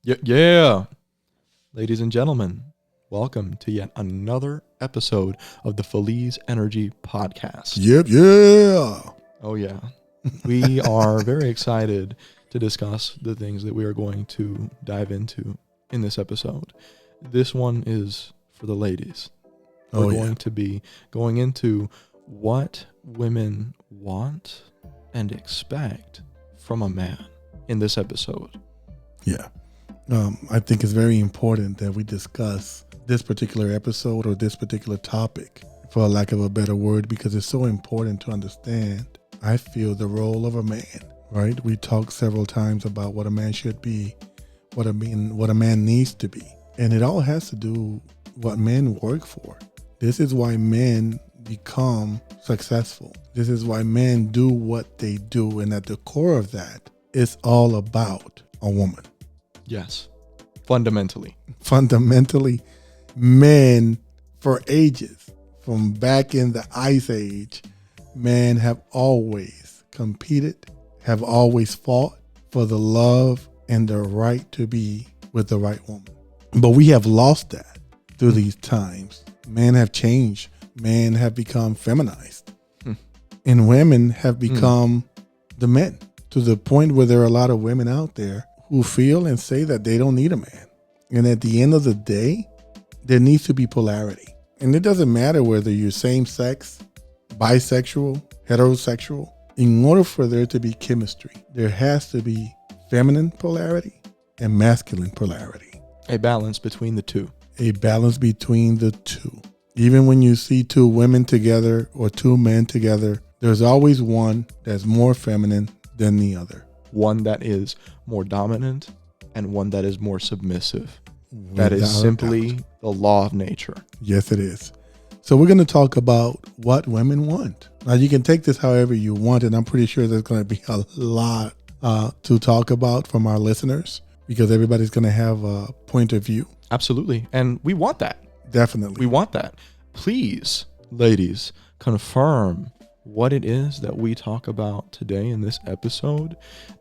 Yeah. Ladies and gentlemen, welcome to yet another episode of the Feliz Energy Podcast. Yeah. Oh, yeah. We are very excited to discuss the things that we are going to dive into in this episode. This one is for the ladies. We're going to be going into what women want and expect from a man in this episode. Yeah. I think it's very important that we discuss this particular episode or this particular topic, for lack of a better word, because it's so important to understand, I feel, the role of a man, right? We talked several times about what a man should be, what a man needs to be. And it all has to do what men work for. This is why men become successful. This is why men do what they do. And at the core of that, it's all about a woman. Yes. Fundamentally, men for ages, from back in the Ice Age, men have always competed, have always fought for the love and the right to be with the right woman. But we have lost that through these times. Men have changed. Men have become feminized. And women have become the men, to the point where there are a lot of women out there who feel and say that they don't need a man. And at the end of the day, there needs to be polarity. And it doesn't matter whether you're same sex, bisexual, heterosexual. In order for there to be chemistry, there has to be feminine polarity and masculine polarity. A balance between the two. A balance between the two. Even when you see two women together or two men together, there's always one that's more feminine than the other. One that is more dominant and one that is more submissive. That is simply the law of nature. Yes, it is. So we're going to talk about what women want. Now, you can take this however you want, and I'm pretty sure there's going to be a lot to talk about from our listeners, because everybody's going to have a point of view. Absolutely. And we want that. Definitely. We want that. Please, ladies, confirm what it is that we talk about today in this episode.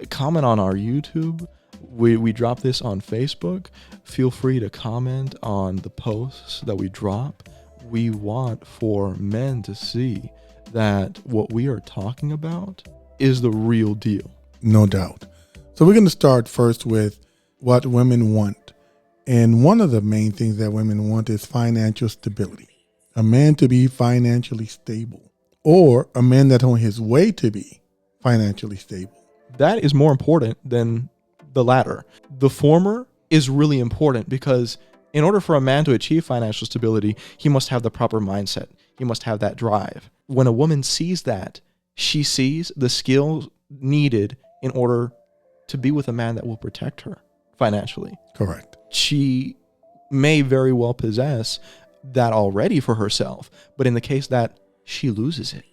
Comment on our YouTube. We drop this on Facebook. Feel free to comment on the posts that we drop. We want for men to see that what we are talking about is the real deal. No doubt. So we're going to start first with what women want. And one of the main things that women want is financial stability. A man to be financially stable, or a man that's on his way to be financially stable. That is more important than the latter. The former is really important because in order for a man to achieve financial stability, he must have the proper mindset. He must have that drive. When a woman sees that, she sees the skills needed in order to be with a man that will protect her financially. Correct. She may very well possess that already for herself, but in the case that she loses it,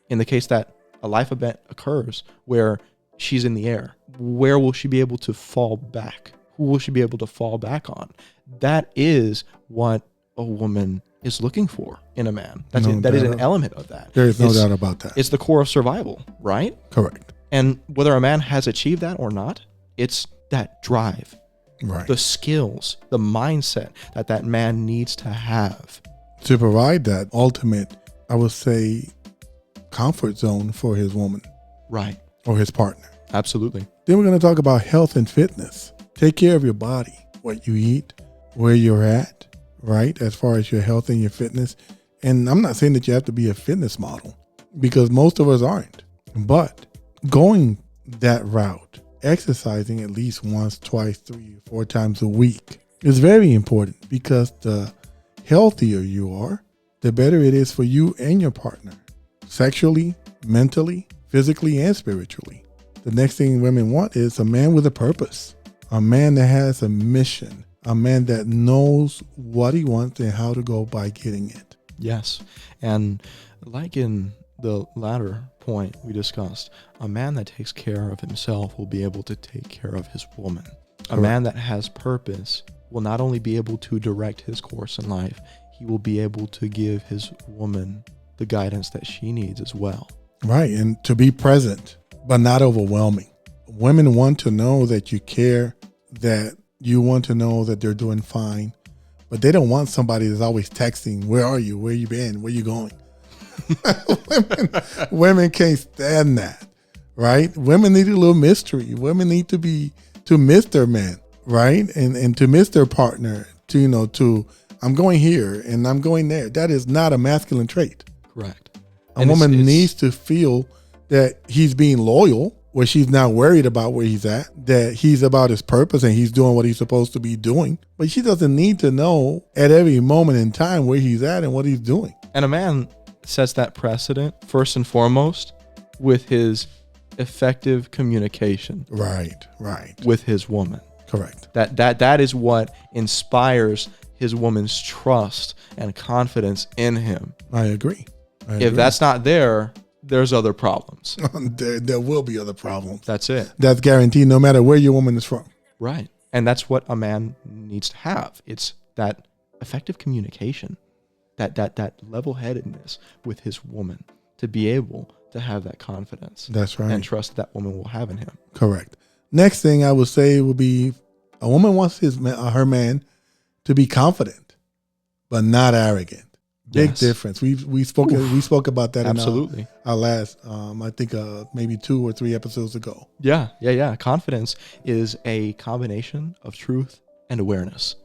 in the case that a life event occurs where she's in the air, where will she be able to fall back? Who will she be able to fall back on? That is what a woman is looking for in a man. That is an element of that. There is no doubt about that. It's the core of survival, right? Correct. And whether a man has achieved that or not, it's that drive. Right. The skills, the mindset that man needs to have. To provide that ultimate, I would say, comfort zone for his woman. Right. Or his partner. Absolutely. Then we're going to talk about health and fitness. Take care of your body, what you eat, where you're at, right? As far as your health and your fitness. And I'm not saying that you have to be a fitness model, because most of us aren't. But going that route, exercising at least once, twice, 3 or 4 times a week is very important, because the healthier you are, the better it is for you and your partner, sexually, mentally, physically, and spiritually. The next thing women want is a man with a purpose, a man that has a mission, a man that knows what he wants and how to go by getting it. Yes. And like in the latter point we discussed, a man that takes care of himself will be able to take care of his woman. A man that has purpose will not only be able to direct his course in life, he will be able to give his woman the guidance that she needs as well. Right. And to be present, but not overwhelming. Women want to know that you care, that You want to know that they're doing fine, but they don't want somebody that's always texting, where are you? Where you been? Where you going? women can't stand that, right? Women need a little mystery. Women need to miss their man, right? And to miss their partner, to I'm going here and I'm going there. That is not a masculine trait. Correct. A woman needs to feel that he's being loyal, where she's not worried about where he's at, that he's about his purpose and he's doing what he's supposed to be doing. But she doesn't need to know at every moment in time where he's at and what he's doing. And a man sets that precedent first and foremost with his effective communication. Right. With his woman. Correct. That is what inspires his woman's trust and confidence in him. I agree. If that's not there, there's other problems. There will be other problems. That's it. That's guaranteed, no matter where your woman is from. Right. And that's what a man needs to have. It's that effective communication, that level-headedness with his woman to be able to have that confidence. That's right. And trust that woman will have in him. Correct. Next thing I would say would be a woman wants her man to be confident, but not arrogant. Big difference. We spoke about that absolutely in our last, I think maybe 2 or 3 episodes ago. Yeah. Confidence is a combination of truth and awareness.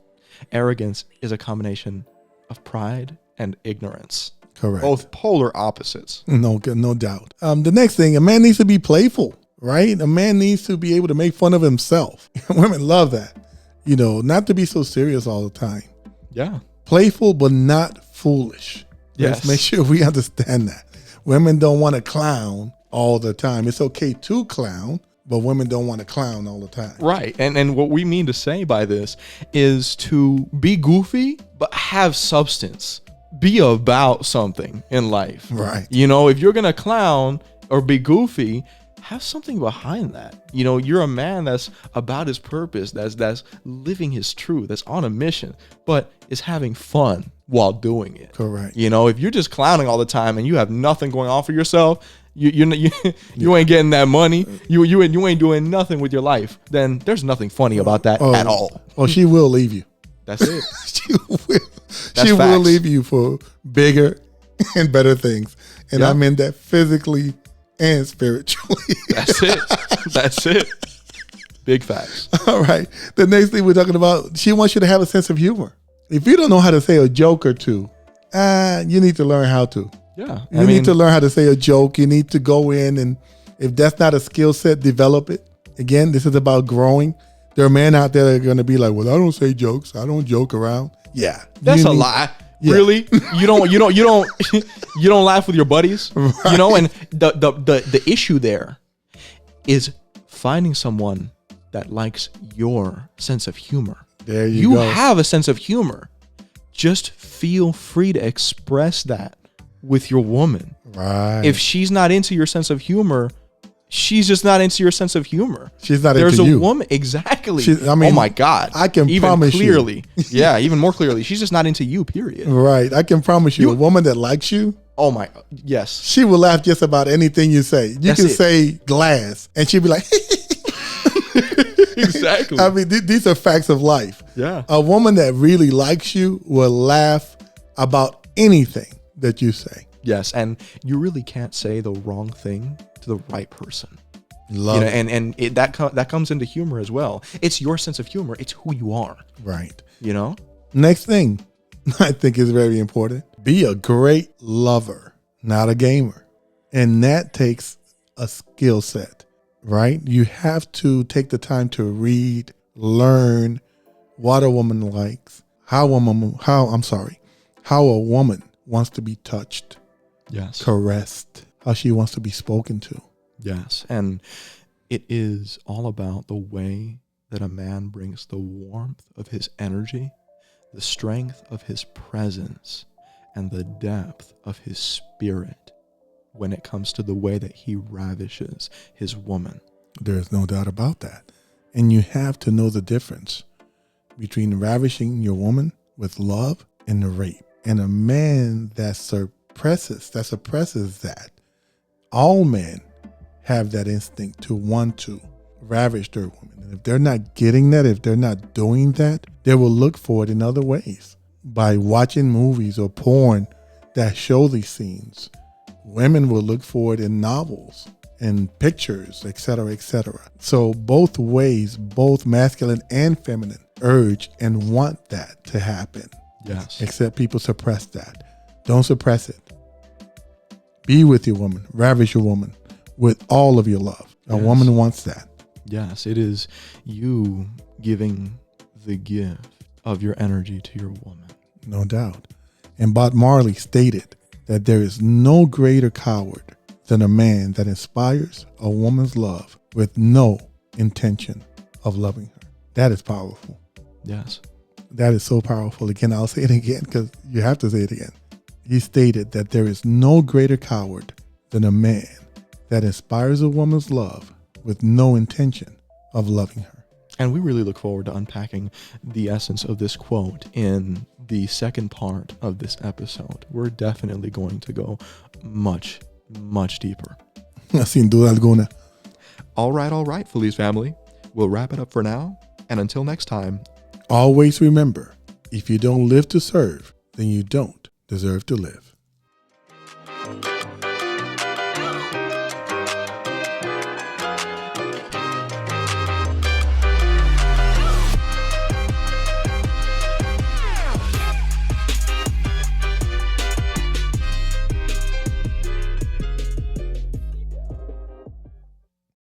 Arrogance is a combination of pride and ignorance. Correct. Both polar opposites. No doubt. The next thing, a man needs to be playful, right? A man needs to be able to make fun of himself. Women love that. Not to be so serious all the time. Yeah. Playful, but not foolish. Yes. Let's make sure we understand that. Women don't want to clown all the time. It's okay to clown, but women don't want to clown all the time. Right. And what we mean to say by this is to be goofy, but have substance. Be about something in life. Right. If you're going to clown or be goofy, have something behind that. You're a man that's about his purpose, that's living his truth, that's on a mission, but is having fun while doing it. Correct. If you're just clowning all the time and you have nothing going on for yourself, you ain't getting that money, you ain't doing nothing with your life, then there's nothing funny about that at all. Oh, she will leave you. That's it. She will leave you for bigger and better things. And I mean that physically and spiritually. That's it. Big facts. All right. The next thing we're talking about, she wants you to have a sense of humor. If you don't know how to say a joke or two, you need to learn how to. Yeah. You need to learn how to say a joke. You need to go in, and if that's not a skill set, develop it. Again, this is about growing. There are men out there that are going to be like, well, I don't say jokes. I don't joke around. Yeah. That's a lie. Yeah. Really? You don't laugh with your buddies, right. And the issue there is finding someone that likes your sense of humor. There you go. You have a sense of humor. Just feel free to express that with your woman. Right. If she's not into your sense of humor, she's just not into your sense of humor. She's not into you. There's a woman. Exactly. Oh my God. I can even promise clearly. Yeah, even more clearly. She's just not into you, period. Right. I can promise you, a woman that likes you. Oh my, yes. She will laugh just about anything you say. You can say glass and she'll be like, exactly. I mean, these are facts of life. Yeah. A woman that really likes you will laugh about anything that you say. Yes. And you really can't say the wrong thing to the right person. Love it. And that comes into humor as well. It's your sense of humor. It's who you are. Right. Next thing I think is very important. Be a great lover, not a gamer. And that takes a skill set, right? You have to take the time to read, learn what a woman likes, how a woman wants to be touched, yes, caressed, how she wants to be spoken to. Yes. And it is all about the way that a man brings the warmth of his energy, the strength of his presence, and the depth of his spirit when it comes to the way that he ravishes his woman. There's no doubt about that. And you have to know the difference between ravishing your woman with love and the rape. And a man that suppresses that. All men have that instinct to want to ravish their woman. And if they're not getting that, if they're not doing that, they will look for it in other ways by watching movies or porn that show these scenes. Women will look for it in novels and pictures, etc., etc. So both ways, both masculine and feminine, urge and want that to happen. Yes. Except people suppress that. Don't suppress it. Be with your woman, ravish your woman with all of your love. A woman wants that. Yes, it is you giving the gift of your energy to your woman. No doubt. And Bob Marley stated that there is no greater coward than a man that inspires a woman's love with no intention of loving her. That is powerful. Yes. That is so powerful. Again, I'll say it again because you have to say it again. He stated that there is no greater coward than a man that inspires a woman's love with no intention of loving her. And we really look forward to unpacking the essence of this quote in the second part of this episode. We're definitely going to go much, much deeper. Sin duda alguna. All right, Feliz family. We'll wrap it up for now. And until next time. Always remember, if you don't live to serve, then you don't deserve to live.